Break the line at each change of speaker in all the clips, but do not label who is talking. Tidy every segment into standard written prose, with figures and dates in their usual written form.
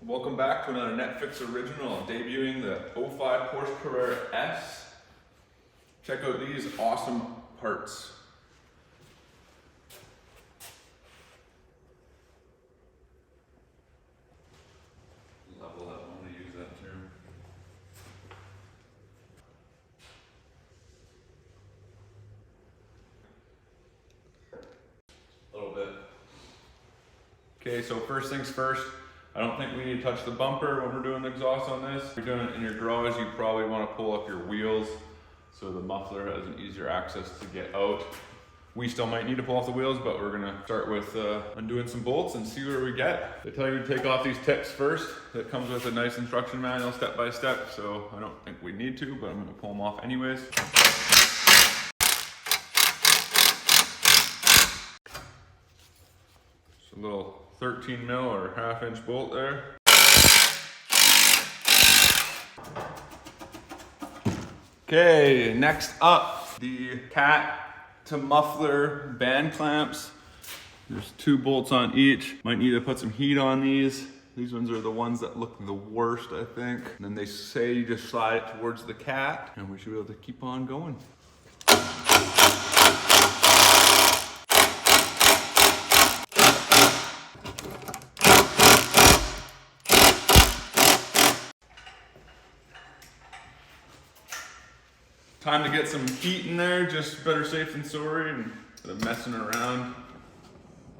Welcome back to another Netfix Original, debuting the 05 Porsche Carrera S. Check out these awesome parts. Level that, I'm going to use that too. A little bit. Okay, so first things first, I don't think we need to touch the bumper when we're doing the exhaust on this. If you're doing it in your garage, you probably want to pull up your wheels so the muffler has an easier access to get out. We still might need to pull off the wheels, but we're gonna start with undoing some bolts and see where we get. They tell you to take off these tips first. It comes with a nice instruction manual step by step, so I don't think we need to, but I'm gonna pull them off anyways. Just a little 13 mil or half-inch bolt there. Okay, next up, the cat to muffler band clamps. There's 2 bolts on each. Might need to put some heat on these. These ones are the ones that look the worst, I think. And then they say you just slide it towards the cat and we should be able to keep on going. Time to get some heat in there, just better safe than sorry, and instead of messing around,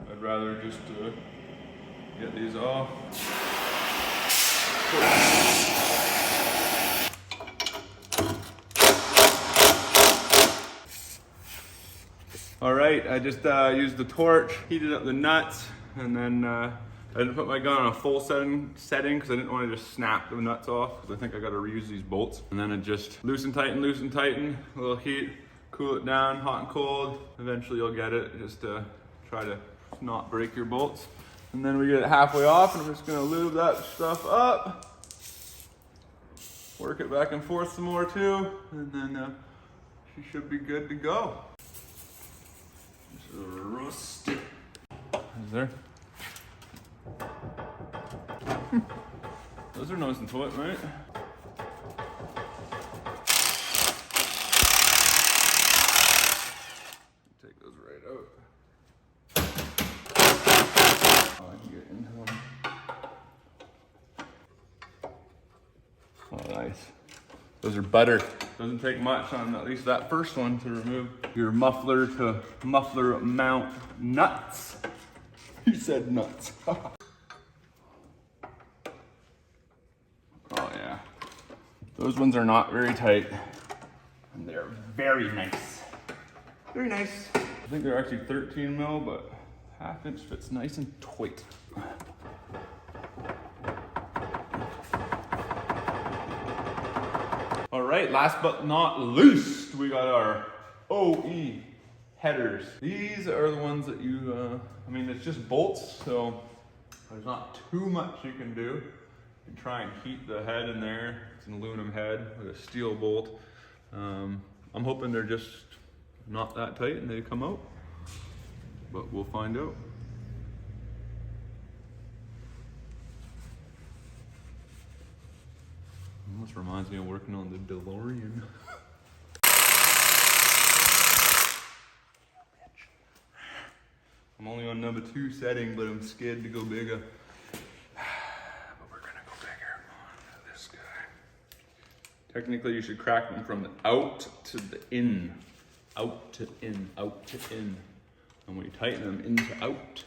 I'd rather just get these off. All right, I just used the torch, heated up the nuts, and then I didn't put my gun on a full setting because I didn't want to just snap the nuts off because I think I got to reuse these bolts. And then it just loosen, tighten, a little heat, cool it down, hot and cold. Eventually you'll get it, just try to not break your bolts. And then we get it halfway off and I'm just gonna lube that stuff up. Work it back and forth some more too. And then she should be good to go. Just rusty. Is there? Those are nice and taut, right? Take those right out. Oh, I can get into one. Oh, nice. Those are butter. Doesn't take much on at least that first one to remove your muffler to muffler mount nuts. You said nuts. Oh yeah, those ones are not very tight, and they're very nice. Very nice. I think they're actually 13 mil, but half-inch fits nice and tight. All right, last but not least, we got our OE headers. These are the ones that you, I mean, it's just bolts, so there's not too much you can do. You can try and heat the head in there. It's an aluminum head with a steel bolt. I'm hoping they're just not that tight and they come out, but we'll find out. Almost reminds me of working on the DeLorean. I'm only on number 2 setting, but I'm scared to go bigger. Technically, you should crack them from the out to the in. Out to in, out to in. And when you tighten them, into out.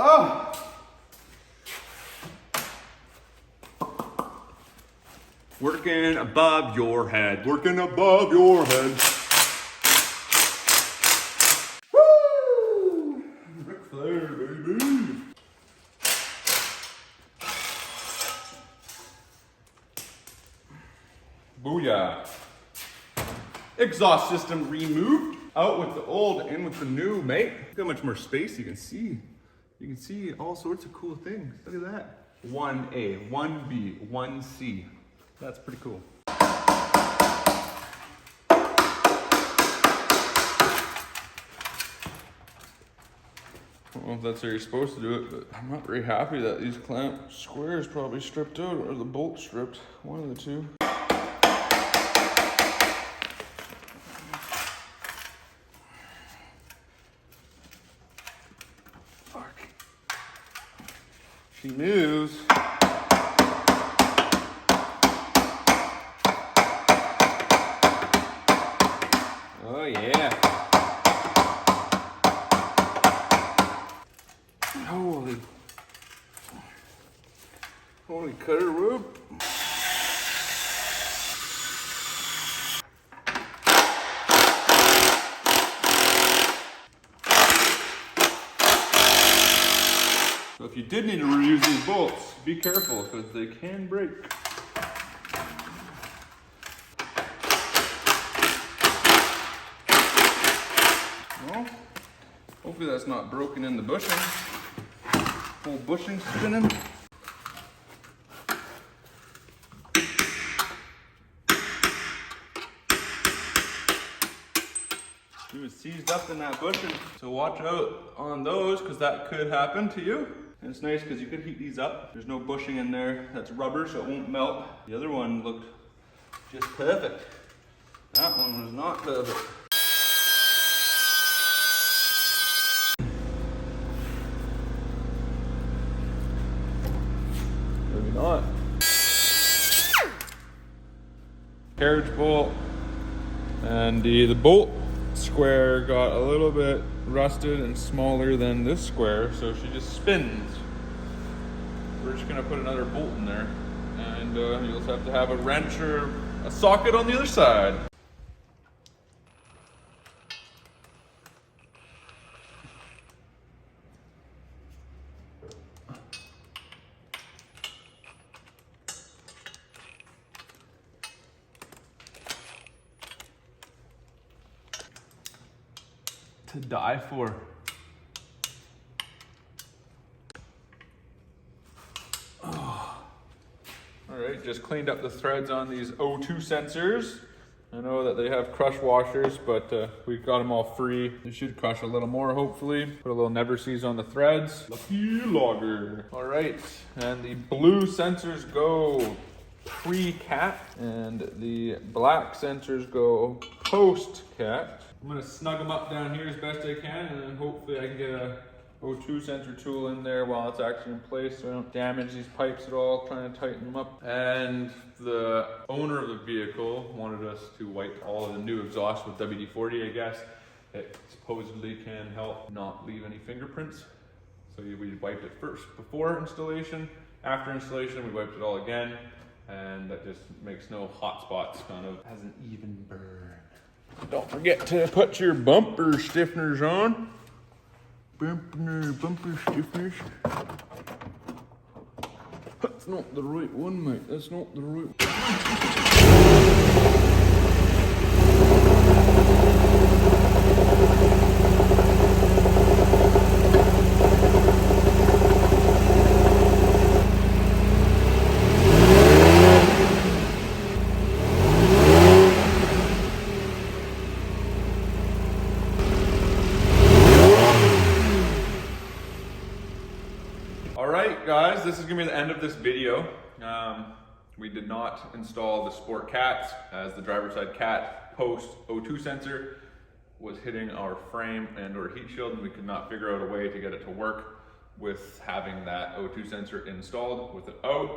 Oh! Working above your head, working above your head. Woo! Ric Flair, baby. Booyah. Exhaust system removed. Out with the old, in with the new, mate. Look how much more space you can see. You can see all sorts of cool things. Look at that. 1A, 1B, 1C. That's pretty cool. I don't know if that's how you're supposed to do it, but I'm not very happy that these clamp squares probably stripped out, or the bolt stripped. One of the two. Fuck. She moves. Oh yeah. Holy cutter rope. So if you did need to reuse these bolts, be careful because they can break. Well, hopefully that's not broken in the bushing. Whole bushing spinning. He was seized up in that bushing. So watch out on those because that could happen to you. And it's nice because you could heat these up. There's no bushing in there. That's rubber so it won't melt. The other one looked just perfect. That one was not perfect. Maybe not. Carriage bolt. And the bolt square got a little bit rusted and smaller than this square, so she just spins. We're just gonna put another bolt in there, and you'll have to have a wrench or a socket on the other side. To die for. Oh. All right, just cleaned up the threads on these O2 sensors. I know that they have crush washers, but we got them all free. They should crush a little more, hopefully. Put a little never sees on the threads. Lucky logger. All right, and the blue sensors go pre-cat, and the black sensors go post-cat. I'm gonna snug them up down here as best I can, and then hopefully I can get a O2 sensor tool in there while it's actually in place so I don't damage these pipes at all, trying to tighten them up. And the owner of the vehicle wanted us to wipe all of the new exhaust with WD-40, I guess. It supposedly can help not leave any fingerprints. So we wiped it first before installation. After installation, we wiped it all again, and that just makes no hot spots, kind of has an even burn. Don't forget to put your bumper stiffeners on. Bumper stiffeners. That's not the right one, mate. That's not the right one. Alright guys, this is going to be the end of this video. We did not install the sport cats as the driver's side cat post O2 sensor was hitting our frame and or heat shield, and we could not figure out a way to get it to work with having that O2 sensor installed with it out,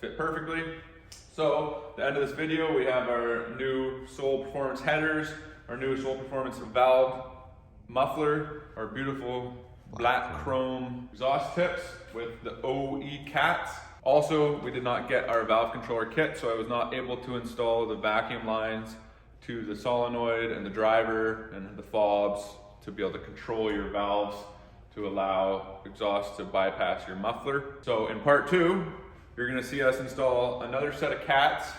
fit perfectly. So at the end of this video we have our new Soul Performance headers, our new Soul Performance valve muffler, our beautiful black chrome exhaust tips with the OE cats. Also, we did not get our valve controller kit, so I was not able to install the vacuum lines to the solenoid and the driver and the fobs to be able to control your valves to allow exhaust to bypass your muffler. So in part 2, you're gonna see us install another set of cats,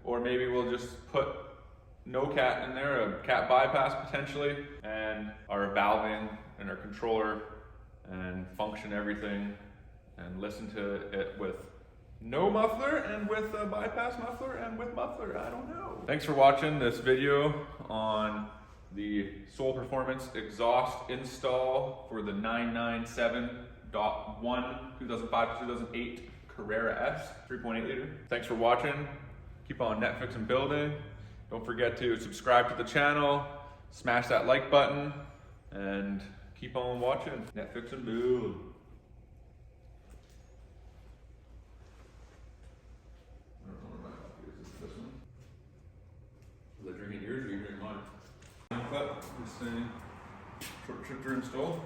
or maybe we'll just put no cat in there, a cat bypass potentially, and our valving and our controller and function everything and listen to it with no muffler and with a bypass muffler and with muffler, I don't know. Thanks for watching this video on the Soul Performance exhaust install for the 997.1 2005 to 2008 Carrera S 3.8 liter. Thanks for watching. Keep on Netfix and building. Don't forget to subscribe to the channel, smash that like button, and keep on watching Netfix and build. Was I drinking yours or you drinking mine? Clip, this thing, short shifter install.